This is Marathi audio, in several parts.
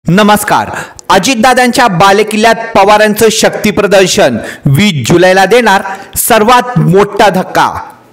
नमस्कार. अजितदादांच्या बालेकिल्ल्यात पवारांचं शक्ती प्रदर्शन 20 जुलैला देणार सर्वात मोठा धक्का.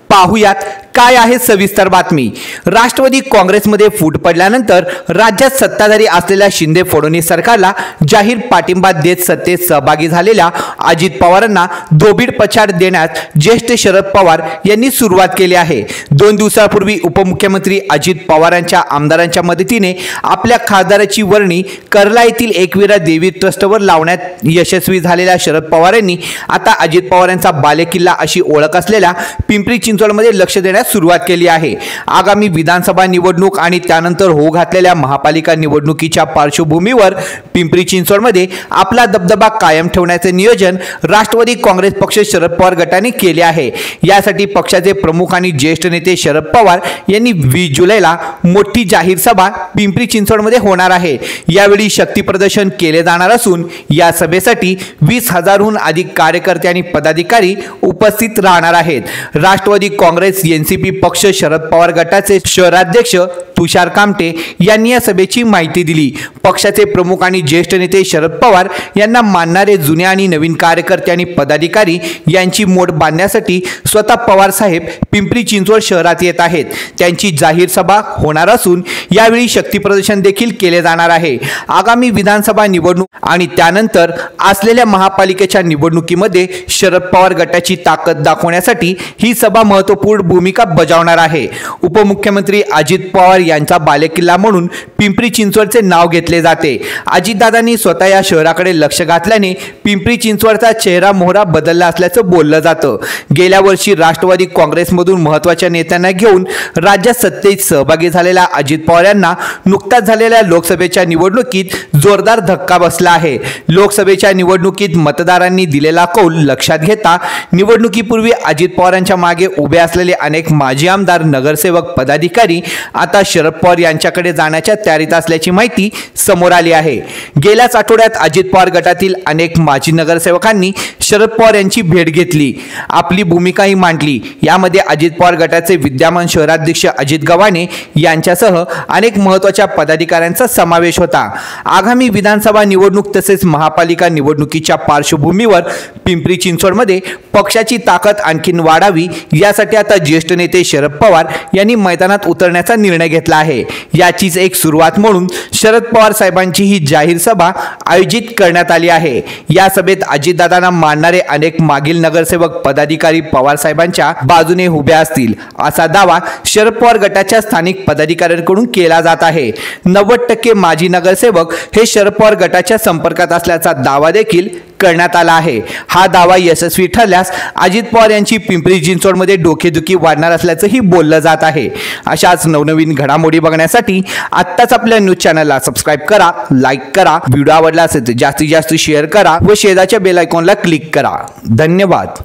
पाहुयात काय आहे सविस्तर बातमी. राष्ट्रवादी काँग्रेसमध्ये फूट पडल्यानंतर राज्यात सत्ताधारी असलेल्या शिंदे फडणवीस सरकारला जाहीर पाठिंबा देत सत्तेत सहभागी झालेल्या अजित पवारांना धोबीड पछाड देण्यात ज्येष्ठ शरद पवार यांनी सुरुवात केली आहे. 2 दिवसांपूर्वी उपमुख्यमंत्री अजित पवारांच्या आमदारांच्या मदतीने आपल्या खासदाराची वर्णी कर्ला येथील एकविरा देवी ट्रस्टवर लावण्यात यशस्वी झालेल्या शरद पवार यांनी आता अजित पवारांचा बालेकिल्ला अशी ओळख असलेल्या पिंपरी चिंचवडमध्ये लक्ष देण्यास सुरुवात केली आहे. आगामी विधानसभा निवडणूक आणि त्यानंतर होऊ घातलेल्या महापालिका निवडणुकीच्या पार्श्वभूमीवर पिंपरी चिंचवडमध्ये आपला दबदबा कायम ठेवण्याचे नियोजन राष्ट्रवादी काँग्रेस पक्ष शरद पवार गटाने केले आहे. यासाठी पक्षाचे प्रमुख आणि ज्येष्ठ नेते शरद पवार यांनी 20 जुलैला मोठी जाहीर सभा पिंपरी चिंचवडमध्ये होणार आहे. यावेळी शक्ती प्रदर्शन केले जाणार असून या सभेसाठी 20,000हून अधिक कार्यकर्ते आणि पदाधिकारी उपस्थित राहणार आहेत. राष्ट्रवादी काँग्रेस एनसीपी पक्ष शरद पवार गटाचे शहराध्यक्ष तुषार कामटे यांनी या सभेची माहिती दिली. पक्षाचे प्रमुख आणि ज्येष्ठ नेते शरद पवार यांना मानणारे जुने आणि नवीन कार्यकर्ते आणि पदाधिकारी यांची मोड बांधण्यासाठी स्वतः पवार साहेब पिंपरी चिंचवड शहरात येत आहेत. त्यांची जाहीर सभा होणार असून यावेळी शक्ती प्रदर्शन देखील केले जाणार आहे. आगामी विधानसभा निवडणूक आणि त्यानंतर असलेल्या महापालिकेच्या निवडणुकीमध्ये शरद पवार गटाची ताकद दाखवण्यासाठी ही सभा महत्त्वपूर्ण भूमिका बजावणार आहे. उपमुख्यमंत्री अजित पवार यांचा बालेकिल्ला म्हणून पिंपरी चिंचवडचे नाव घेतले जाते. अजितदादांनी स्वतः या शहराकडे लक्ष घातल्याने पिंपरी चिंचवडचा चेहरा मोहरा बदलला असल्याचं बोललं जातं. गेल्या वर्षी राष्ट्रवादी काँग्रेसमधून महत्त्वाच्या नेत्यांना घेऊन राज्यात सत्तेत सहभागी झालेल्या अजित पवार यांना नुकत्याच झालेल्या लोकसभेच्या निवडणुकीत जोरदार धक्का बसला आहे. लोकसभेच्या निवडणुकीत मतदारांनी दिलेला कौल लक्षात घेता निवडणुकीपूर्वी अजित पवारांच्या मागे उभे असलेले अनेक माजी आमदार, नगरसेवक, पदाधिकारी आता शरद पवार यांच्याकडे जाण्याच्या तयारीत असल्याची माहिती समोर आली आहे. गेल्याच आठवड्यात अजित पवार गटातील अनेक माजी नगरसेवकांनी शरद पवार यांची भेट घेतली, आपली भूमिकाही मांडली. यामध्ये अजित पवार गटाचे विद्यमान शहराध्यक्ष अजित गव्हाणे यांच्यासह अनेक महत्त्वाच्या पदाधिकाऱ्यांचा समावेश होता. आगामी विधानसभा निवडणूक तसेच महापालिका निवडणुकीच्या पार्श्वभूमीवर पिंपरी चिंचवडमध्ये पक्षाची ताकद आणखीन वाढावी यासाठी आता ज्येष्ठ नेते शरद पवार यांनी मैदानात उतरण्याचा निर्णय घेतला आहे. याचीच एक सुरुवात म्हणून शरद पवार साहेबांची ही जाहीर सभा आयोजित करण्यात आली आहे. या सभेत अजितदादांना मानणारे अनेक मागील नगरसेवक, पदाधिकारी पवार साहेबांच्या बाजूने उभे असतील असा दावा शरद पवार गटाच्या स्थानिक पदाधिकाऱ्यांकडून केला जात आहे. 90% माजी नगरसेवक हे शरद पवार गटाच्या संपर्कात असल्याचा दावा देखील करण्यात आला आहे. हा दावा यशस्वी ठरल्यास अजित पवार यांची पिंपरी चिंचवडमध्ये डोकेदुखी वाढणार असल्याचंही बोललं जात आहे. अशाच नवनवीन घडामोडी बघण्यासाठी आत्ताच आपल्या न्यूज चॅनलला सबस्क्राईब करा, लाईक करा, व्हिडिओ आवडला असेल तर जास्तीत जास्त शेअर करा व शेजारच्या बेल आयकॉनला क्लिक करा. धन्यवाद.